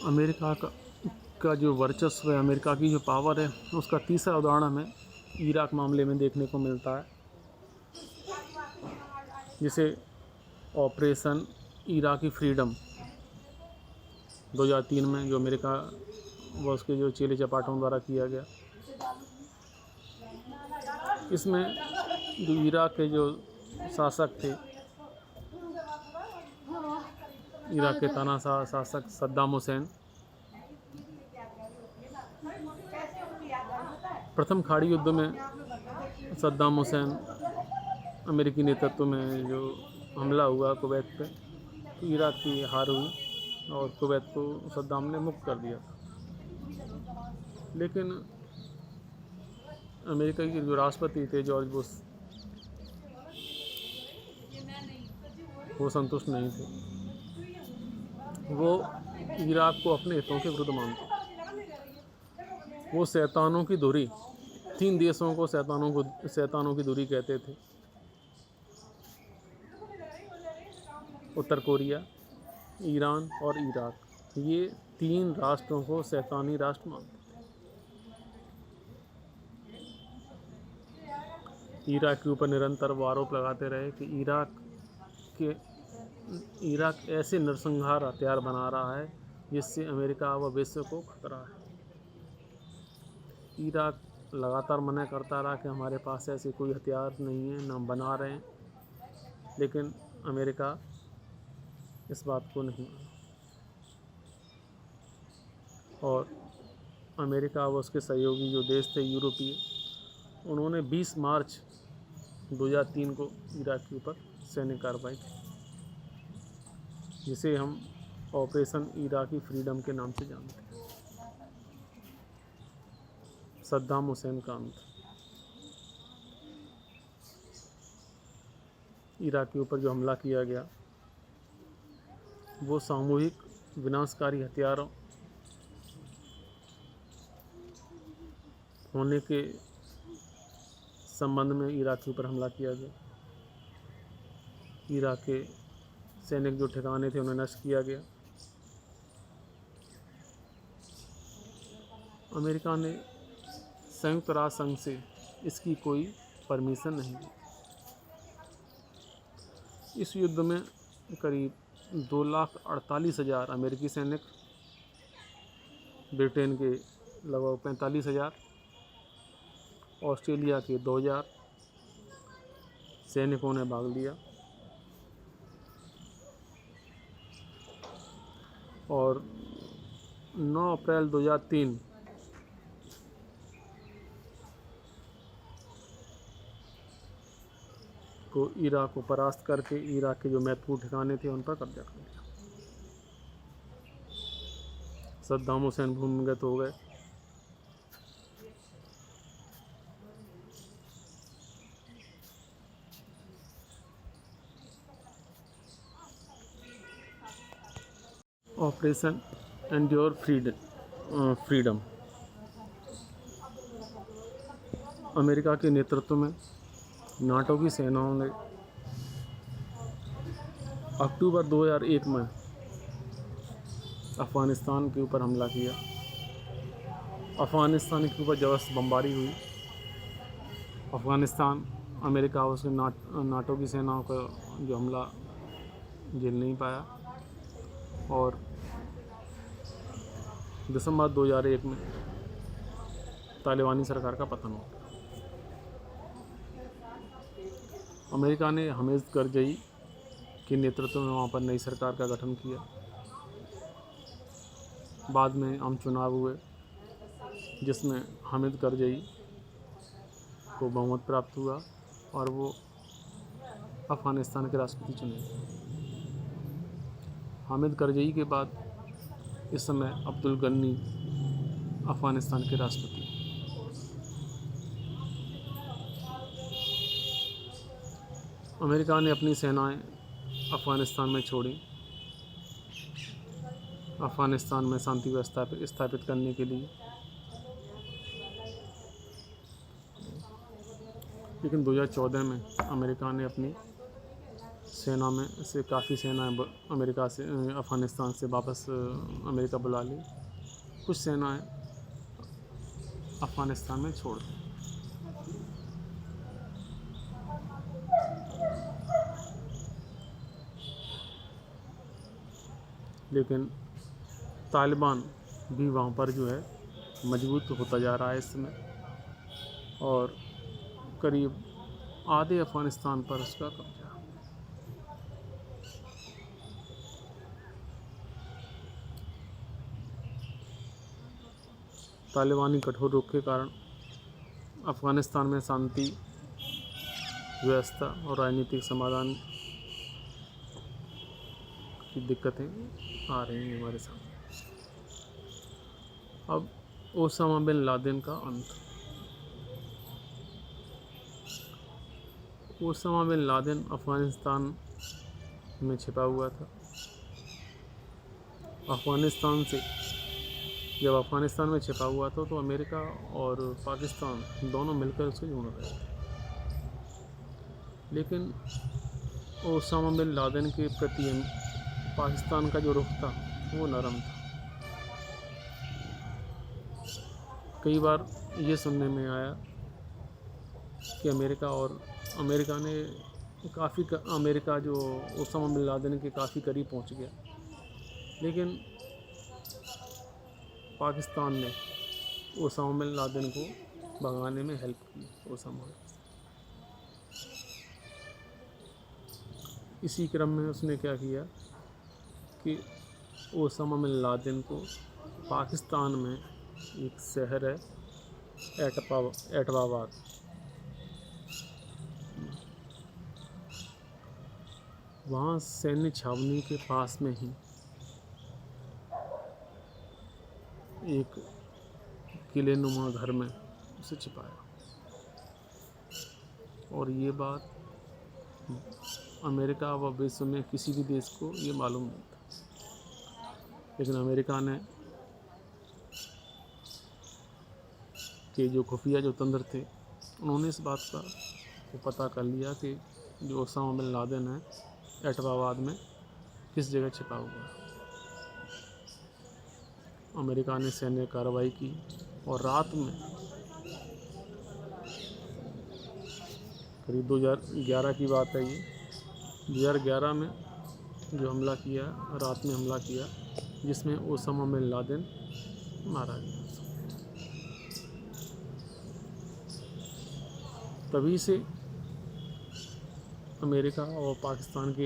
America का जो वर्चस्व है, अमेरिका की जो पावर है, उसका तीसरा उदाहरण हमें इराक मामले में देखने को मिलता है, जिसे ऑपरेशन इराकी फ्रीडम 2003 में जो अमेरिका व उसके जो चेले चपाटों द्वारा किया गया। इसमें जो इराक के जो शासक थे, इराक के तानाशाह शासक सद्दाम हुसैन, प्रथम खाड़ी युद्ध में सद्दाम हुसैन अमेरिकी नेतृत्व में जो हमला हुआ कुवैत पे, तो इराक की हार हुई और कुवैत को सद्दाम ने मुक्त कर दिया था। लेकिन अमेरिका के जो राष्ट्रपति थे जॉर्ज बुश, वो संतुष्ट नहीं थे। वो इराक को अपने हितों के विरुद्ध मानते। वो शैतानों की धुरी, 3 देशों को शैतानों की धुरी कहते थे। उत्तर कोरिया, ईरान और इराक, ये 3 राष्ट्रों को शैतानी राष्ट्र मानते थे। इराक के ऊपर निरंतर वो आरोप लगाते रहे कि इराक ऐसे नरसंहार हथियार बना रहा है जिससे अमेरिका व विश्व को खतरा है। इराक लगातार मना करता रहा कि हमारे पास ऐसे कोई हथियार नहीं है, ना बना रहे हैं, लेकिन अमेरिका इस बात को नहीं माना और अमेरिका व उसके सहयोगी जो देश थे यूरोपीय, उन्होंने 20 मार्च 2003 को इराक के ऊपर सैन्य कार्रवाई की, जिसे हम ऑपरेशन इराकी फ्रीडम के नाम से जानते हैं। सद्दाम हुसैन का अंत। इराक के ऊपर जो हमला किया गया वो सामूहिक विनाशकारी हथियारों होने के संबंध में इराक के ऊपर हमला किया गया। इराक के सैनिक जो ठिकाने थे उन्हें नष्ट किया गया। अमेरिका ने संयुक्त राष्ट्र संघ से इसकी कोई परमिशन नहीं दी। इस युद्ध में करीब 2,48,000 अमेरिकी सैनिक, ब्रिटेन के लगभग 45,000, ऑस्ट्रेलिया के 2,000 सैनिकों ने भाग लिया और 9 अप्रैल 2003 को इराक को परास्त करके इराक के जो महत्वपूर्ण ठिकाने थे उन पर कब्जा कर लिया। सद्दाम हुसैन भूमिगत हो गए। ऑपरेशन एंड्योर फ्रीडम अमेरिका के नेतृत्व में नाटो की सेनाओं ने अक्टूबर 2001 में अफ़गानिस्तान के ऊपर हमला किया। अफ़गानिस्तान के ऊपर जबरदस्त बमबारी हुई। अफ़गानिस्तान अमेरिका और उसके नाटो की सेनाओं का जो हमला झेल नहीं पाया और दिसंबर 2001 में तालिबानी सरकार का पतन हो गया। अमेरिका ने हामिद करजई के नेतृत्व में वहाँ पर नई सरकार का गठन किया। बाद में आम चुनाव हुए जिसमें हामिद करजई को बहुमत प्राप्त हुआ और वो अफ़गानिस्तान के राष्ट्रपति चुने। हामिद करजई के बाद इस समय अब्दुल गनी अफ़गानिस्तान के राष्ट्रपति। अमेरिका ने अपनी सेनाएं अफ़गानिस्तान में छोड़ी, अफ़गानिस्तान में शांति व्यवस्था स्थापित करने के लिए, लेकिन 2014 में अमेरिका ने अपनी सेना में से काफ़ी सेनाएं अमेरिका से अफ़गानिस्तान से वापस अमेरिका बुला ली, कुछ सेनाएं अफ़गानिस्तान में छोड़ दी। लेकिन तालिबान भी वहाँ पर जो है मजबूत होता जा रहा है इस समय, और करीब आधे अफ़गानिस्तान पर उसका कब्जा। तालिबानी कठोर रुख के कारण अफ़गानिस्तान में शांति व्यवस्था और राजनीतिक समाधान की दिक्कतें आ रही हैं हमारे सामने। अब ओसामा बिन लादेन का अंत। ओसामा बिन लादेन अफ़गानिस्तान में छिपा हुआ था। अफ़गानिस्तान से जब अफ़गानिस्तान में छिपा हुआ था तो अमेरिका और पाकिस्तान दोनों मिलकर उसे ढूंढ रहे थे। लेकिन ओसामा बिन लादेन के प्रति पाकिस्तान का जो रुख था वो नरम था। कई बार ये सुनने में आया कि अमेरिका ने अमेरिका जो ओसामा बिन लादेन के काफ़ी करीब पहुंच गया, लेकिन पाकिस्तान ने ओसामा बिन लादेन को भगाने में हेल्प की। ओसामा इसी क्रम में उसने क्या किया कि ओसामा बिन लादेन को पाकिस्तान में एक शहर है एटवाबाद, वहाँ सैन्य छावनी के पास में ही एक किले नुमा घर में उसे छिपाया। और ये बात अमेरिका व विश्व में किसी भी देश को ये मालूम नहीं था, लेकिन अमेरिका ने के जो खुफिया जो तंत्र थे उन्होंने इस बात का वो पता कर लिया कि जो ओसामा बिन लादेन है एटवाबाद में किस जगह छिपा हुआ है। अमेरिका ने सैन्य कार्रवाई की और रात में करीब 2011 की बात है ये, 2011 में जो हमला किया, रात में हमला किया, जिसमें ओसामा बिन लादेन मारा गया। तभी से अमेरिका और पाकिस्तान के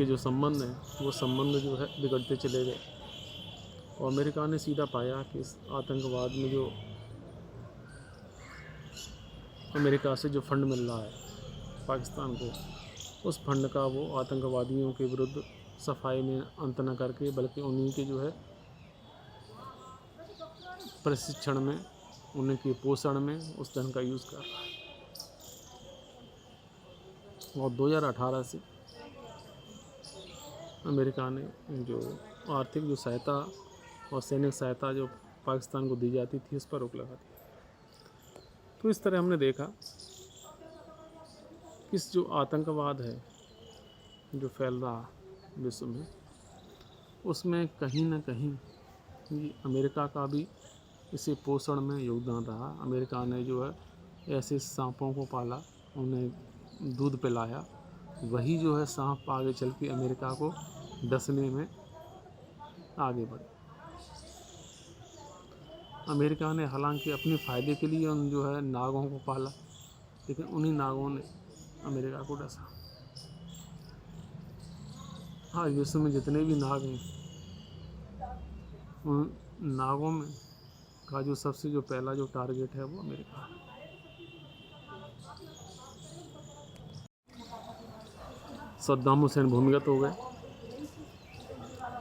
जो संबंध हैं वो संबंध जो है बिगड़ते चले गए। और अमेरिका ने सीधा पाया कि इस आतंकवाद में जो अमेरिका से जो फंड मिल रहा है पाकिस्तान को, उस फंड का वो आतंकवादियों के विरुद्ध सफाई में अंत न करके बल्कि उन्हीं के जो है प्रशिक्षण में, उनके पोषण में उस धन का यूज़ कर रहा है। और 2018 से अमेरिका ने जो आर्थिक जो सहायता और सैनिक सहायता जो पाकिस्तान को दी जाती थी उस पर रोक लगा दी। तो इस तरह हमने देखा कि जो आतंकवाद है जो फैल रहा विश्व में, उसमें कहीं ना कहीं अमेरिका का भी इसे पोषण में योगदान रहा। अमेरिका ने जो है ऐसे सांपों को पाला, उन्हें दूध पिलाया, वही जो है सांप आगे चल के अमेरिका को डसने में आगे बढ़े। अमेरिका ने हालांकि अपने फ़ायदे के लिए उन जो है नागों को पाला, लेकिन उन्हीं नागों ने अमेरिका को डसा। हाँ, विश्व में जितने भी नाग हैं, उन नागों में का जो सबसे जो पहला जो टारगेट है वो अमेरिका है। सद्दाम हुसैन भूमिगत हो गए।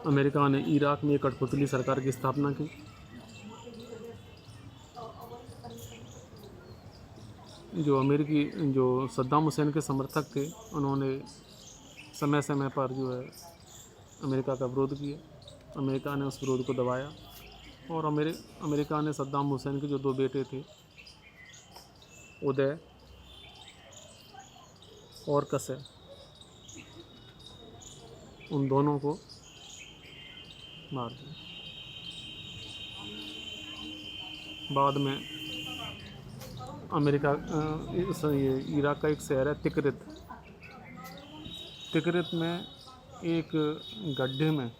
अमेरिका ने इराक में एक कठपुतली सरकार की स्थापना की। जो सद्दाम हुसैन के समर्थक थे, उन्होंने समय समय पर जो है अमेरिका का विरोध किया। अमेरिका ने उस विरोध को दबाया और अमेरिका ने सद्दाम हुसैन के जो दो बेटे थे, उदय और कसे, उन दोनों को मार दिया। बाद में अमेरिका ये इराक का एक शहर है तिकरित। तिकरित में एक गड्ढे में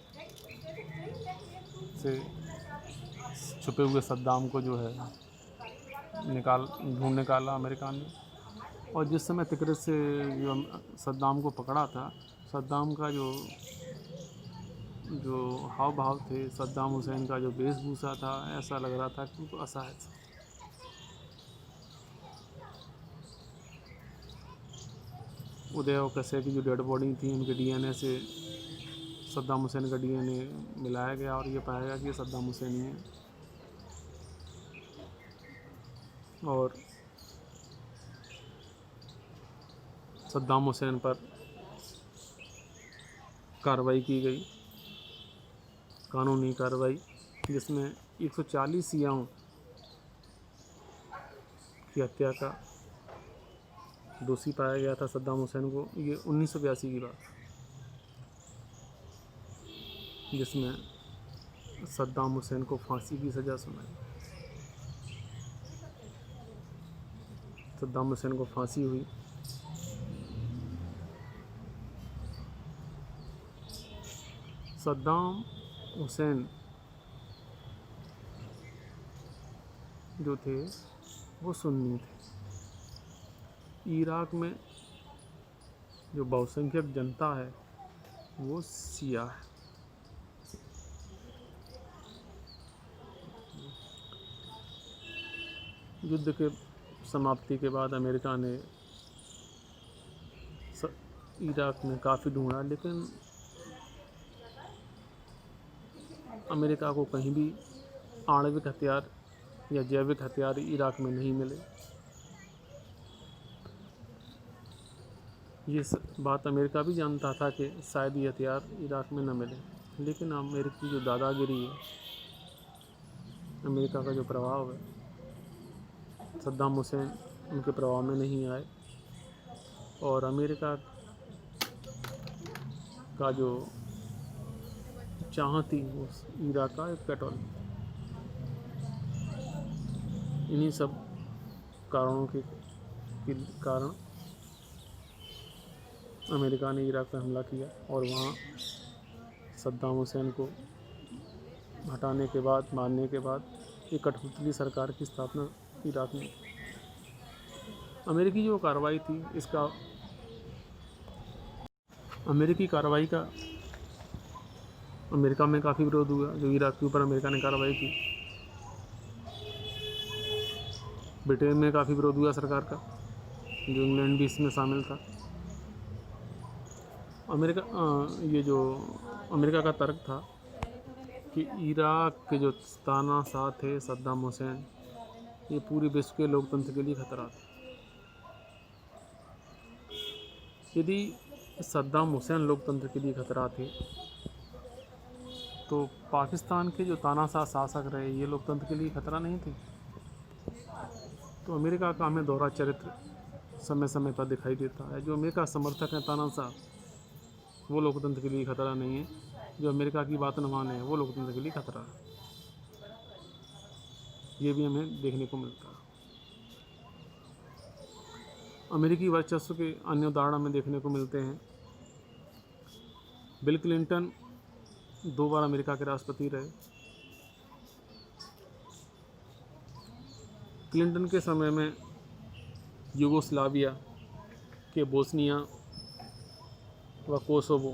से छुपे हुए सद्दाम को जो है ढूंढ निकाला अमेरिका ने। और जिस समय तिकरित से जो सद्दाम को पकड़ा था, सद्दाम का जो हाव भाव थे, सद्दाम हुसैन का जो वेशभूषा था, ऐसा लग रहा था कि वो असहाय था। उदय और कसे की जो डेड बॉडी थी, उनके डीएनए से सद्दाम हुसैन का डीएनए मिलाया गया और ये पाया गया कि ये सद्दाम हुसैन ही है। और सद्दाम हुसैन पर कार्रवाई की गई, कानूनी कार्रवाई, जिसमें 140 शियाओं की हत्या का दोषी पाया गया था सद्दाम हुसैन को। ये 1982 की बात, जिसमें सद्दाम हुसैन को फांसी की सज़ा सुनाई। सद्दाम हुसैन को फांसी हुई। सद्दाम हुसैन जो थे वो सुन्नी थे। इराक में जो बहुसंख्यक जनता है वो शिया है। युद्ध के समाप्ति के बाद अमेरिका ने इराक में काफ़ी ढूंढा, लेकिन अमेरिका को कहीं भी आणविक हथियार या जैविक हथियार इराक में नहीं मिले। ये बात अमेरिका भी जानता था कि शायद ये हथियार इराक में न मिले, लेकिन अमेरिकी जो दादागिरी है, अमेरिका का जो प्रभाव है, सद्दाम हुसैन उनके प्रभाव में नहीं आए। और अमेरिका का जो चाहती वो इराक का एक पेट्रोल। इन्हीं सब कारणों के कारण अमेरिका ने इराक पर हमला किया और वहाँ सद्दाम हुसैन को हटाने के बाद, मारने के बाद, एक कठपुतली सरकार की स्थापना इराक में। अमेरिकी जो कार्रवाई थी, इसका अमेरिकी कार्रवाई का अमेरिका में काफ़ी विरोध हुआ। जो इराक के ऊपर अमेरिका ने कार्रवाई की, ब्रिटेन में काफ़ी विरोध हुआ सरकार का, जो इंग्लैंड भी इसमें शामिल था। ये जो अमेरिका का तर्क था कि इराक के जो तानाशाह थे सद्दाम हुसैन, ये पूरे विश्व के लोकतंत्र के लिए खतरा था। यदि सद्दाम हुसैन लोकतंत्र के लिए खतरा थे, तो पाकिस्तान के जो तानाशाह शासक रहे, ये लोकतंत्र के लिए खतरा नहीं थे। तो अमेरिका का हमें दोहरा चरित्र समय समय पर दिखाई देता है। जो अमेरिका समर्थक हैं तानाशाह, वो लोकतंत्र के लिए खतरा नहीं है। जो अमेरिका की बात न माने, वो लोकतंत्र के लिए खतरा है। ये भी हमें देखने को मिलता है। अमेरिकी वर्चस्व के अन्य उदाहरण हमें देखने को मिलते हैं। बिल क्लिंटन 2 बार अमेरिका के राष्ट्रपति रहे। क्लिंटन के समय में यूगोस्लाविया के बोस्निया व कोसोवो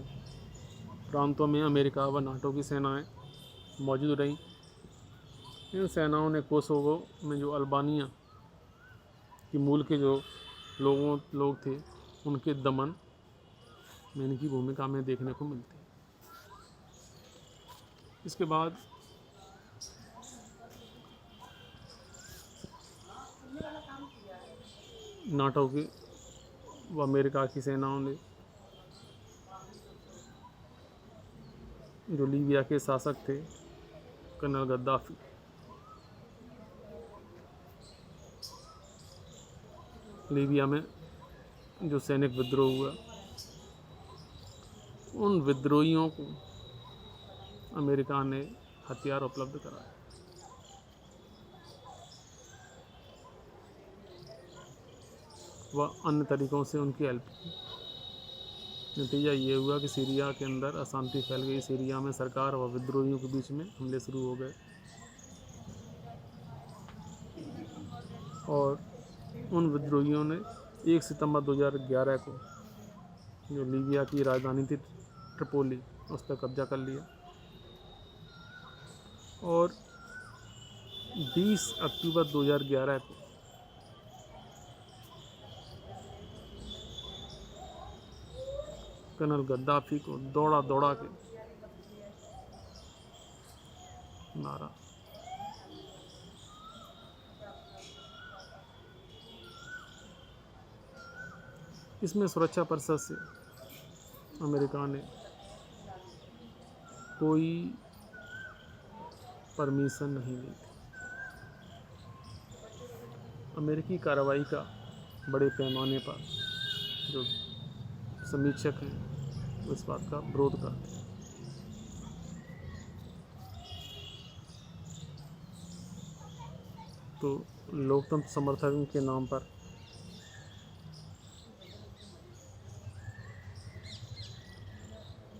प्रांतों में अमेरिका व नाटो की सेनाएं मौजूद रहीं। इन सेनाओं ने कोसोवो में जो अल्बानिया की मूल के जो लोग थे, उनके दमन में इनकी भूमिका हमें देखने को मिलती है। इसके बाद नाटो की व अमेरिका की सेनाओं ने जो लीबिया के शासक थे कर्नल गद्दाफी, लीबिया में जो सैनिक विद्रोह हुआ, उन विद्रोहियों को अमेरिका ने हथियार उपलब्ध कराए। वह अन्य तरीक़ों से उनकी हेल्प की। नतीजा ये हुआ कि सीरिया के अंदर अशांति फैल गई। सीरिया में सरकार और विद्रोहियों के बीच में हमले शुरू हो गए और उन विद्रोहियों ने 1 सितंबर 2011 को जो लीबिया की राजधानी थी ट्रिपोली, उस पर कब्जा कर लिया और 20 अक्टूबर 2011 को कर्नल गद्दाफी को दौड़ा के मारा। इसमें सुरक्षा परिषद से अमेरिका ने कोई परमिशन नहीं ली थी। अमेरिकी कार्रवाई का बड़े पैमाने पर जो समीक्षक हैं वो इस बात का विरोध करते हैं। तो लोकतंत्र समर्थन के नाम पर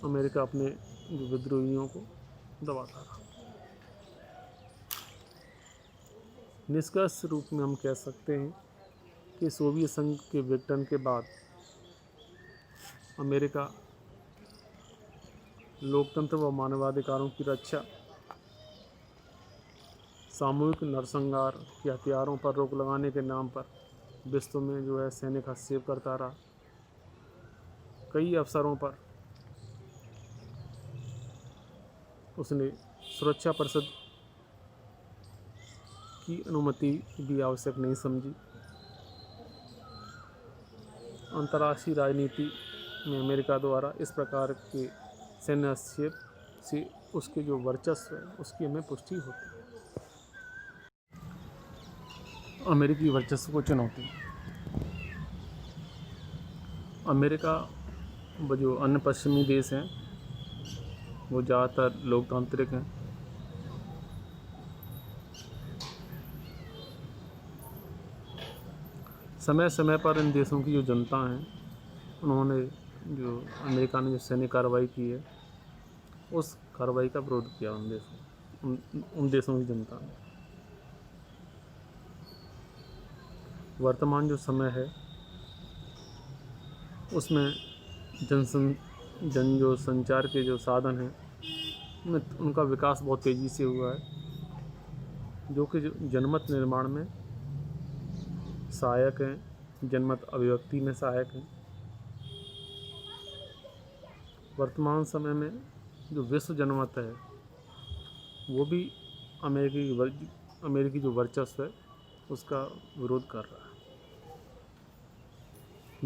अमेरिका अपने जो विद्रोहियों को दबाता रहा। निष्कर्ष रूप में हम कह सकते हैं कि सोवियत संघ के विघटन के बाद अमेरिका लोकतंत्र व मानवाधिकारों की रक्षा, सामूहिक नरसंहार के हथियारों पर रोक लगाने के नाम पर विश्व में जो है सैनिक हस्तक्षेप करता रहा। कई अवसरों पर उसने सुरक्षा परिषद की अनुमति भी आवश्यक नहीं समझी। अंतर्राष्ट्रीय राजनीति में अमेरिका द्वारा इस प्रकार के सैन्य हस्तक्षेप से उसके जो वर्चस्व है उसकी हमें पुष्टि होती है। अमेरिकी वर्चस्व को चुनौती। अमेरिका व जो अन्य पश्चिमी देश हैं वो ज़्यादातर लोकतांत्रिक हैं। समय समय पर इन देशों की जो जनता हैं उन्होंने जो अमेरिका ने जो सैन्य कार्रवाई की है उस कार्रवाई का विरोध किया उन देशों की जनता ने। वर्तमान जो समय है उसमें जन जो संचार के जो साधन हैं उनका विकास बहुत तेज़ी से हुआ है, जो कि जनमत निर्माण में सहायक हैं, जनमत अभिव्यक्ति में सहायक हैं। वर्तमान समय में जो विश्व जनमत है वो भी अमेरिकी जो वर्चस्व है उसका विरोध कर रहा है।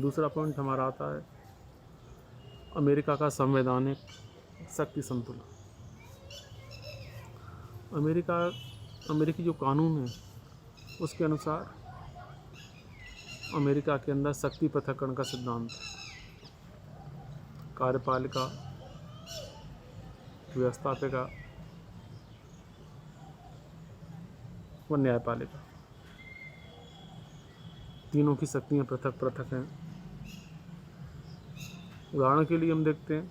दूसरा पॉइंट हमारा आता है अमेरिका का संवैधानिक शक्ति संतुलन। अमेरिकी जो कानून है उसके अनुसार अमेरिका के अंदर शक्ति पृथक्करण का सिद्धांत है। कार्यपालिका, व्यवस्थापिका व न्यायपालिका, तीनों की शक्तियाँ पृथक पृथक हैं। उदाहरण के लिए हम देखते हैं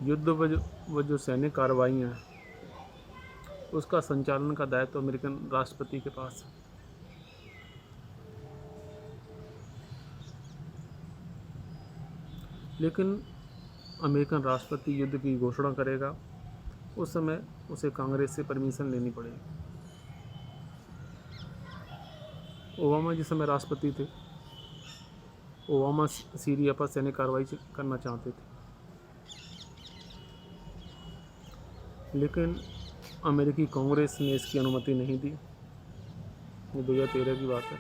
युद्ध व जो सैन्य कार्रवाइयाँ हैं उसका संचालन का दायित्व अमेरिकन राष्ट्रपति के पास है। लेकिन अमेरिकन राष्ट्रपति युद्ध की घोषणा करेगा उस समय उसे कांग्रेस से परमिशन लेनी पड़ेगी। ओबामा जिस समय राष्ट्रपति थे, ओबामा सीरिया पर सैन्य कार्रवाई करना चाहते थे, लेकिन अमेरिकी कांग्रेस ने इसकी अनुमति नहीं दी। ये 2013 की बात है।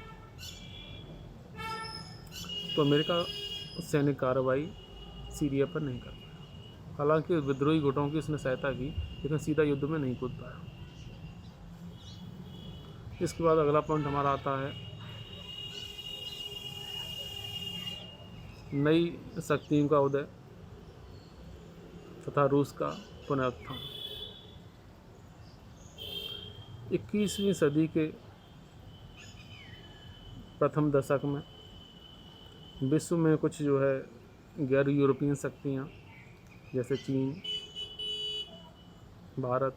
तो अमेरिका सैन्य कार्रवाई सीरिया पर नहीं कर पाया। हालांकि विद्रोही गुटों की उसने सहायता की लेकिन सीधा युद्ध में नहीं कूद पाया। इसके बाद अगला पॉइंट हमारा आता है नई शक्तियों का उदय तथा रूस का पुनरुत्थान। 21वीं सदी के प्रथम दशक में विश्व में कुछ जो है गैर यूरोपियन शक्तियाँ जैसे चीन, भारत,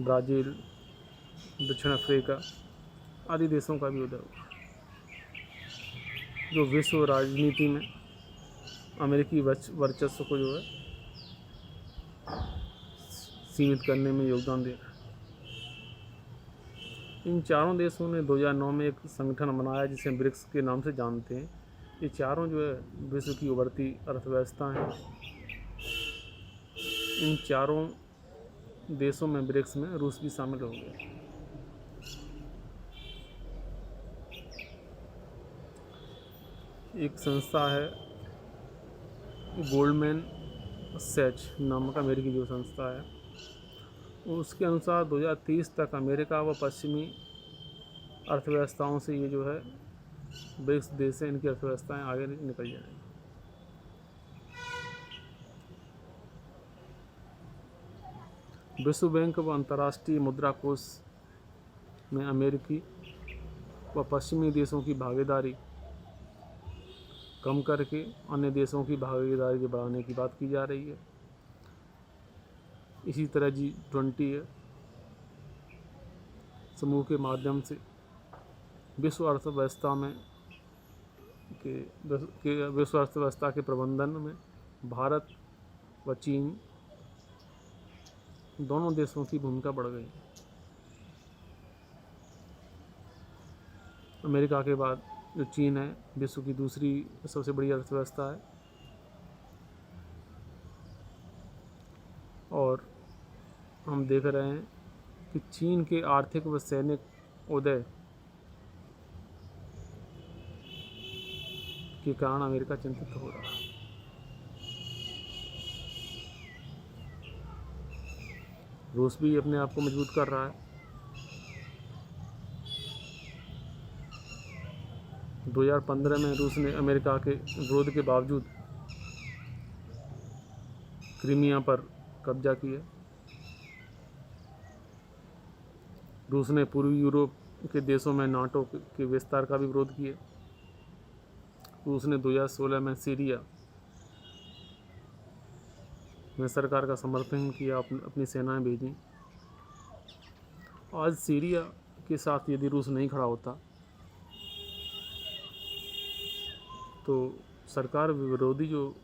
ब्राज़ील, दक्षिण अफ्रीका आदि देशों का भी उदय हुआ, जो विश्व राजनीति में अमेरिकी वर्चस्व को जो है सीमित करने में योगदान दे रहा है। इन चारों देशों ने 2009 में एक संगठन बनाया जिसे ब्रिक्स के नाम से जानते हैं। ये चारों जो है विश्व की उभरती अर्थव्यवस्था हैं। इन चारों देशों में ब्रिक्स में रूस भी शामिल हो गया। एक संस्था है गोल्डमैन सैच नामक अमेरिकी जो संस्था है, उसके अनुसार 2030 तक अमेरिका व पश्चिमी अर्थव्यवस्थाओं से ये जो है ब्रिक्स देश से इनकी अर्थव्यवस्थाएं आगे निकल जाएंगी। विश्व बैंक व अंतर्राष्ट्रीय मुद्रा कोष में अमेरिकी व पश्चिमी देशों की भागीदारी कम करके अन्य देशों की भागीदारी बढ़ाने की बात की जा रही है। इसी तरह G20 समूह के माध्यम से विश्व अर्थव्यवस्था के प्रबंधन में भारत व चीन दोनों देशों की भूमिका बढ़ गई। अमेरिका के बाद जो चीन है विश्व की दूसरी सबसे बड़ी अर्थव्यवस्था है और हम देख रहे हैं कि चीन के आर्थिक व सैनिक उदय के कारण अमेरिका चिंतित हो रहा है। रूस भी अपने आप को मजबूत कर रहा है। 2015 में रूस ने अमेरिका के विरोध के बावजूद क्रीमिया पर कब्जा किया। रूस ने पूर्वी यूरोप के देशों में नाटो के विस्तार का भी विरोध किया। रूस ने 2016 में सीरिया में सरकार का समर्थन किया, अपनी सेनाएं भेजी। आज सीरिया के साथ यदि रूस नहीं खड़ा होता तो सरकार विरोधी जो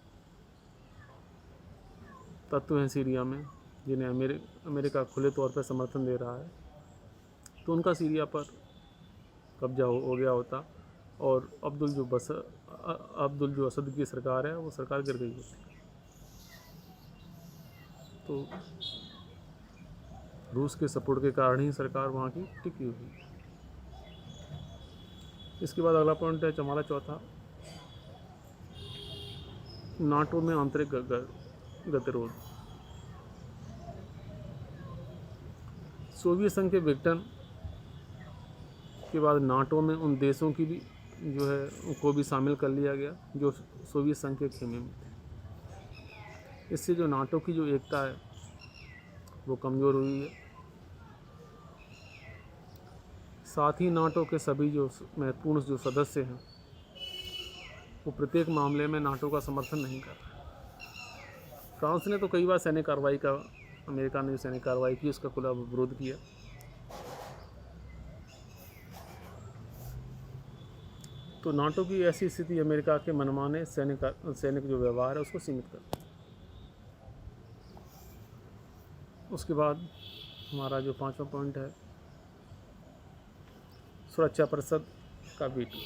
तत्व हैं सीरिया में, जिन्हें अमेरिका खुले तौर पर समर्थन दे रहा है, तो उनका सीरिया पर कब्जा हो गया होता और अब्दुल जो असद की सरकार है वो सरकार गिर गई होती। तो रूस के सपोर्ट के कारण ही सरकार वहाँ की टिकी हुई। इसके बाद अगला पॉइंट है हमारा चौथा, नाटो में आंतरिक गतिरोध। सोवियत संघ के विघटन के बाद नाटो में उन देशों की भी जो है को भी शामिल कर लिया गया जो सोवियत संघ के खेमे में थे। इससे जो नाटो की जो एकता है वो कमज़ोर हुई है। साथ ही नाटो के सभी जो महत्वपूर्ण जो सदस्य हैं वो प्रत्येक मामले में नाटो का समर्थन नहीं कर रहे। फ्रांस ने तो कई बार सैन्य कार्रवाई का, अमेरिका ने सैन्य कार्रवाई की, उसका खुला विरोध किया। तो नाटो की ऐसी स्थिति अमेरिका के मनमाने सैनिक जो व्यवहार है उसको सीमित कर। उसके बाद हमारा जो पांचवा पॉइंट है, सुरक्षा परिषद का वीटो।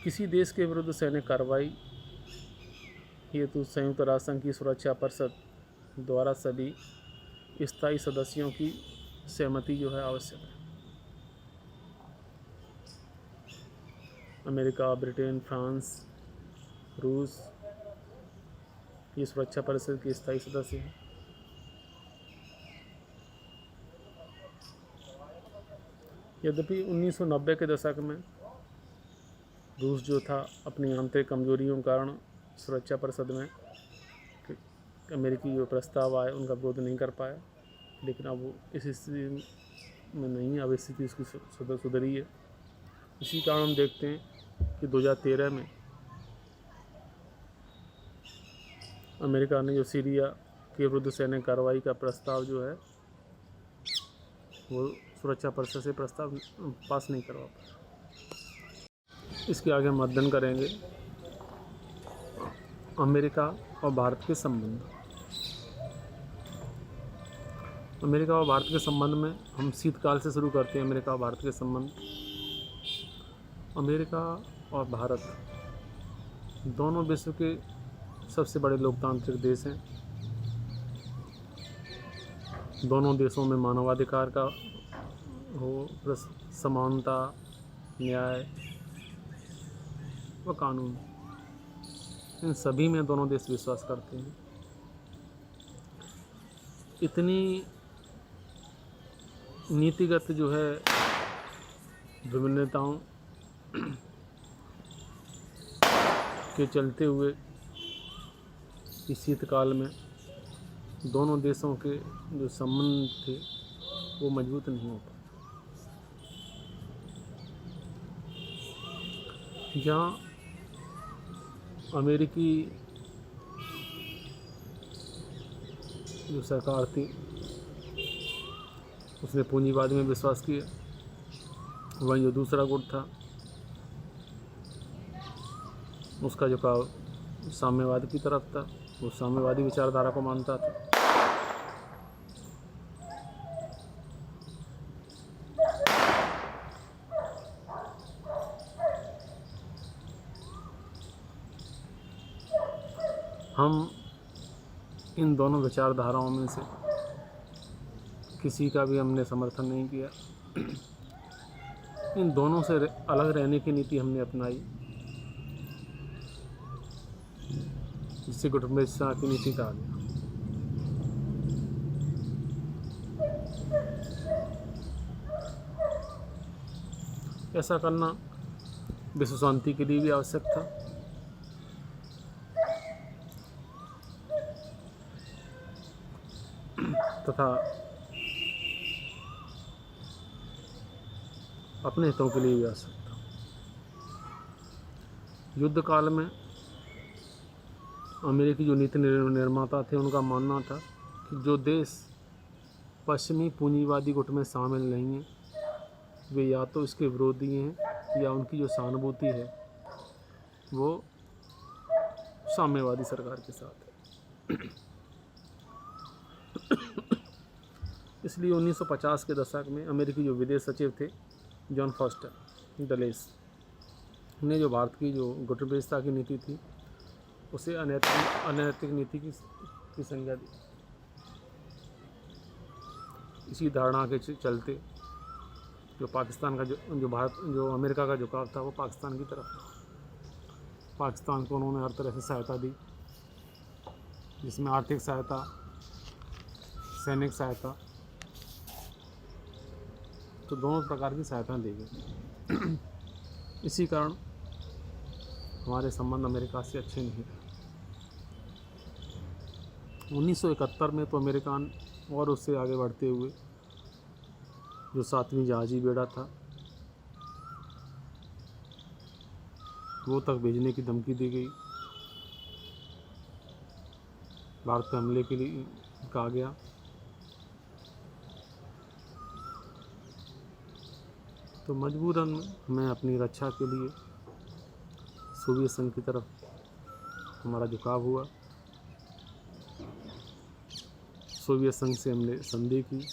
किसी देश के विरुद्ध सैन्य कार्रवाई हेतु संयुक्त राष्ट्र संघ की सुरक्षा परिषद द्वारा सभी स्थायी सदस्यों की सहमति जो है आवश्यक है। अमेरिका, ब्रिटेन, फ्रांस, रूस ये सुरक्षा परिषद के स्थायी सदस्य हैं। यद्यपि 1990 के दशक में रूस जो था अपनी आंतरिक कमजोरियों के कारण सुरक्षा परिषद में अमेरिकी जो प्रस्ताव आए उनका विरोध नहीं कर पाया, लेकिन अब वो इस स्थिति में नहीं है, अब स्थिति उसकी सुधरी है। इसी कारण हम देखते हैं कि 2013 में अमेरिका ने जो सीरिया के विरुद्ध सैन्य कार्रवाई का प्रस्ताव जो है वो सुरक्षा परिषद से प्रस्ताव पास नहीं करवा पाया। इसके आगे हम अध्ययन करेंगे अमेरिका और भारत के संबंध। अमेरिका और भारत के संबंध में हम शीतकाल से शुरू करते हैं। अमेरिका और भारत के संबंध। अमेरिका और भारत दोनों विश्व के सबसे बड़े लोकतांत्रिक देश हैं। दोनों देशों में मानवाधिकार का हो, समानता, न्याय व कानून, इन सभी में दोनों देश विश्वास करते हैं। इतनी नीतिगत जो है विभिन्नताओं के चलते हुए इस शीतकाल में दोनों देशों के जो संबंध थे वो मजबूत नहीं हो पाए। जहाँ अमेरिकी जो सरकार थी उसने पूंजीवाद में विश्वास किया, वहीं जो दूसरा गुट था उसका झुकाव साम्यवाद की तरफ था, वो साम्यवादी विचारधारा को मानता था। हम इन दोनों विचारधाराओं में से किसी का भी हमने समर्थन नहीं किया। इन दोनों से अलग रहने की नीति हमने अपनाई, जिससे गुटमेस्ता की नीति कहा गया। ऐसा करना विश्व शांति के लिए भी आवश्यक था। तथा अपने हितों के लिए भी आवश्यक था। युद्ध काल में अमेरिकी जो नीति निर्माता थे उनका मानना था कि जो देश पश्चिमी पूंजीवादी गुट में शामिल नहीं हैं वे या तो इसके विरोधी हैं या उनकी जो सहानुभूति है वो साम्यवादी सरकार के साथ है। इसलिए 1950 के दशक में अमेरिकी जो विदेश सचिव थे जॉन फॉस्टर डलेस ने जो भारत की जो गुटमेस्ता की नीति थी उसे अनैतिक नीति की संज्ञा दी। इसी धारणा के चलते जो पाकिस्तान का जो अमेरिका का झुकाव था वो पाकिस्तान की तरफ था। पाकिस्तान को उन्होंने हर तरह से सहायता दी, जिसमें आर्थिक सहायता, सैनिक सहायता, तो दोनों प्रकार की सहायता दी गई। इसी कारण हमारे संबंध अमेरिका से अच्छे नहीं रहे। 1971 में तो अमेरिका और उससे आगे बढ़ते हुए जो 7वीं जहाज़ी बेड़ा था वो तक भेजने की धमकी दी गई। भारत पे हमले के लिए कहा गया। तो मजबूरन मैं अपनी रक्षा के लिए सोवियत संघ की तरफ हमारा झुकाव हुआ। सोवियत संघ से हमने संधि की।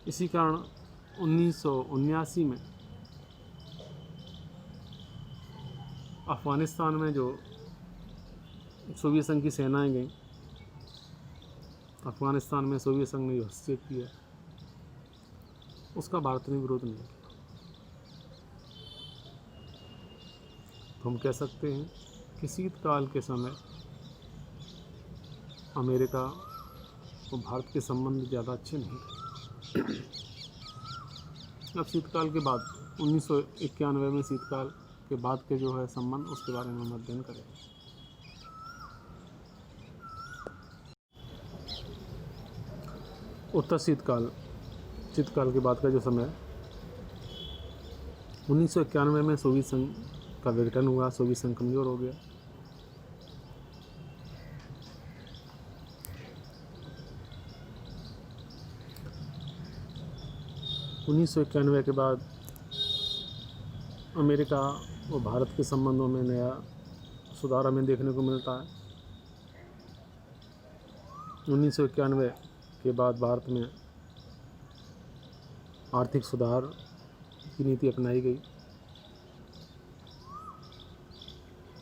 इसी कारण 1979 में अफ़गानिस्तान में जो सोवियत संघ की सेनाएं गईं, अफ़गानिस्तान में सोवियत संघ ने जो हस्तक्षेप किया उसका भारत ने विरोध नहीं किया। तो हम कह सकते हैं कि शीतकाल के समय अमेरिका और भारत के संबंध ज़्यादा अच्छे नहीं थे। अब शीतकाल के बाद 1991 में शीतकाल के बाद के जो है संबंध, उसके बारे में हम अध्ययन करेंगे। उत्तर शीतकाल के बाद का जो समय 1991 में सोवियत संघ का विघटन हुआ, सोवियत संघ कमज़ोर हो गया। उन्नीस के बाद अमेरिका और भारत के संबंधों में नया सुधार हमें देखने को मिलता है। 1991 के बाद भारत में आर्थिक सुधार की नीति अपनाई गई।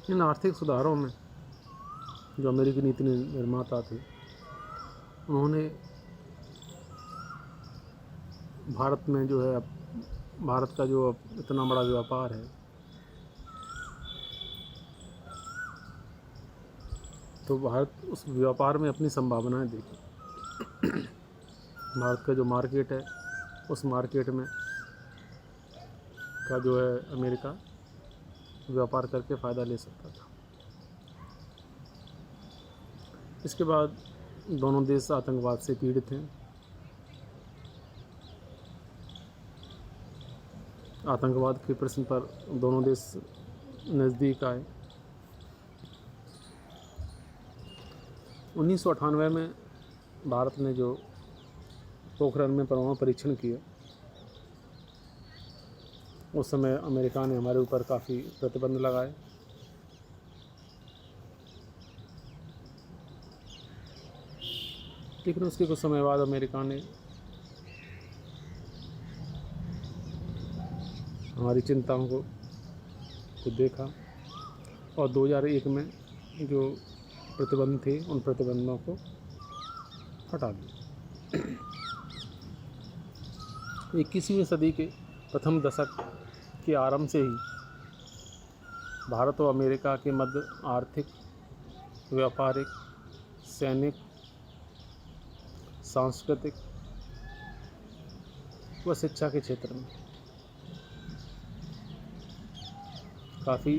इन आर्थिक सुधारों में जो अमेरिकी नीति निर्माता थे, उन्होंने भारत में जो है, भारत का जो इतना बड़ा व्यापार है, तो भारत उस व्यापार में अपनी संभावनाएं देखी। भारत का जो मार्केट है, उस मार्केट में का जो है अमेरिका व्यापार करके फ़ायदा ले सकता था। इसके बाद दोनों देश आतंकवाद से पीड़ित हैं। आतंकवाद के प्रश्न पर दोनों देश नज़दीक आए। 1998 में भारत ने जो पोखरण में परमाणु परीक्षण किए, उस समय अमेरिका ने हमारे ऊपर काफ़ी प्रतिबंध लगाए। लेकिन उसके कुछ समय बाद अमेरिका ने हमारी चिंताओं को देखा और 2001 में जो प्रतिबंध थे, उन प्रतिबंधों को हटा दिया। 21वीं सदी के प्रथम दशक के आरंभ से ही भारत और अमेरिका के मध्य आर्थिक, व्यापारिक, सैनिक, सांस्कृतिक व शिक्षा के क्षेत्र में काफ़ी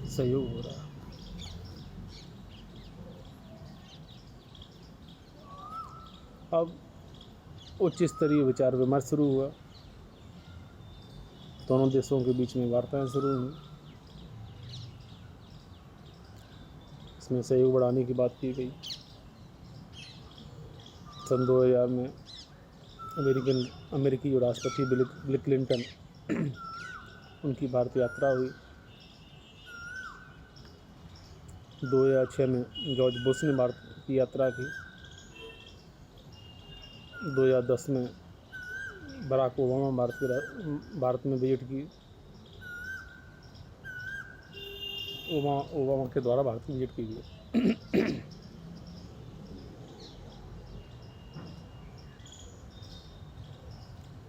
सहयोग हो रहा है। अब उच्च स्तरीय विचार विमर्श शुरू हुआ, दोनों देशों के बीच में वार्ताएं शुरू हुई। इसमें सहयोग बढ़ाने की बात की गई। सन 2000 में अमेरिकी जो राष्ट्रपति बिल क्लिंटन उनकी भारत यात्रा हुई। 2006 में जॉर्ज बुश ने भारत की यात्रा की। 2010 में बराक ओबामा भारत में विजिट की। ओबामा के द्वारा भारत की विजिट की गई।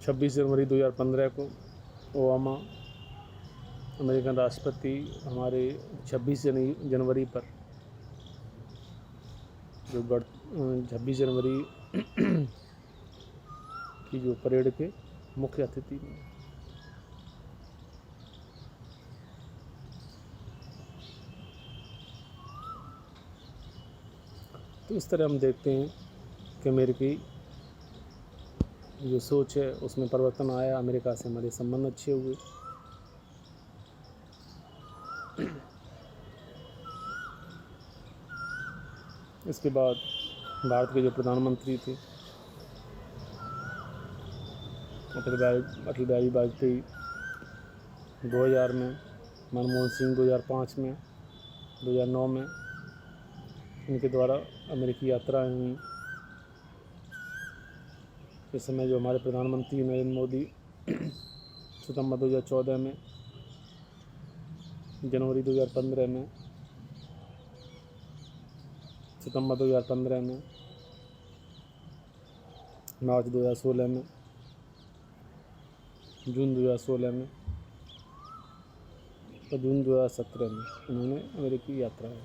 26 जनवरी 2015 को ओबामा अमेरिकन राष्ट्रपति हमारे 26 जनवरी पर जो 26 जनवरी की जो परेड के मुख्य अतिथि में। तो इस तरह हम देखते हैं कि अमेरिकी जो सोच है उसमें परिवर्तन आया। अमेरिका से हमारे संबंध अच्छे हुए। इसके बाद भारत के जो प्रधानमंत्री थे अटल बिहारी वाजपेयी 2000 में, मनमोहन सिंह 2005 में, 2009 में इनके द्वारा अमेरिकी यात्राएं हुई। इस समय जो हमारे प्रधानमंत्री नरेंद्र मोदी सितंबर 2014 में, जनवरी 2015 में, सितंबर 2015 में, मार्च 2016 में, जून 2016 में और जून 2017 में उन्होंने अमेरिकी यात्रा की।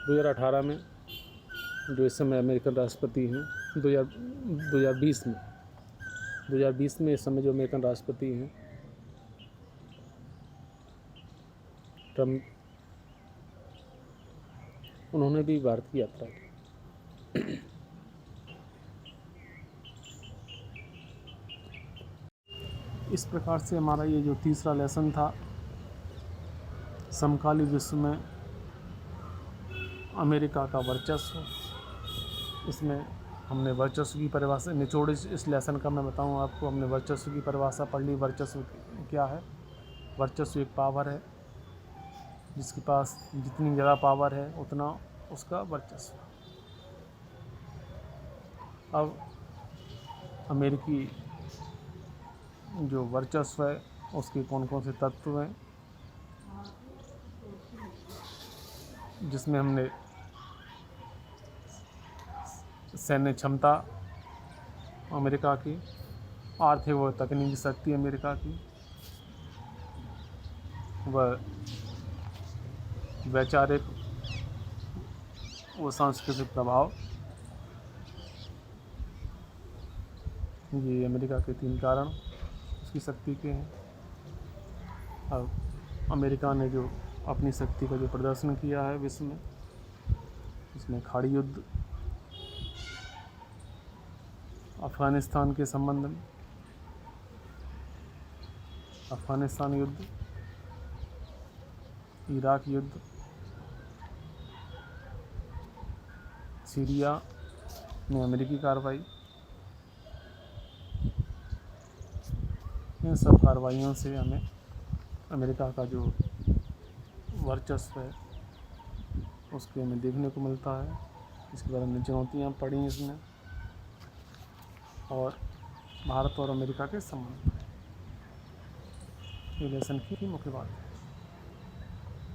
2018 में जो इस समय अमेरिकन राष्ट्रपति हैं, 2020 में इस समय जो अमेरिकन राष्ट्रपति हैं ट्रम्प, उन्होंने भी भारत की यात्रा की। इस प्रकार से हमारा ये जो तीसरा लेसन था, समकालीन विश्व में अमेरिका का वर्चस्व, इसमें हमने वर्चस्व की परिभाषा निचोड़ इस लेसन का मैं बताऊं आपको। हमने वर्चस्व की परिभाषा पढ़ ली। वर्चस्व क्या है? वर्चस्व एक पावर है, जिसके पास जितनी ज़्यादा पावर है उतना उसका वर्चस्व। अब अमेरिकी जो वर्चस्व है उसके कौन कौन से तत्व हैं, जिसमें हमने सैन्य क्षमता अमेरिका की, आर्थिक व तकनीकी शक्ति अमेरिका की, व वैचारिक व सांस्कृतिक प्रभाव, ये अमेरिका के 3 कारण उसकी शक्ति के हैं। अब अमेरिका ने जो अपनी शक्ति का जो प्रदर्शन किया है विश्व में, इसमें खाड़ी युद्ध, अफ़गानिस्तान के संबंध में, अफ़गानिस्तान युद्ध, इराक युद्ध, सीरिया में अमेरिकी कार्रवाई, इन सब कार्रवाइयों से हमें अमेरिका का जो वर्चस्व है उसके हमें देखने को मिलता है। इसके बारे में चुनौतियाँ पड़ी इसमें, और भारत और अमेरिका के संबंध, ये लेसन की मुख्य बात है।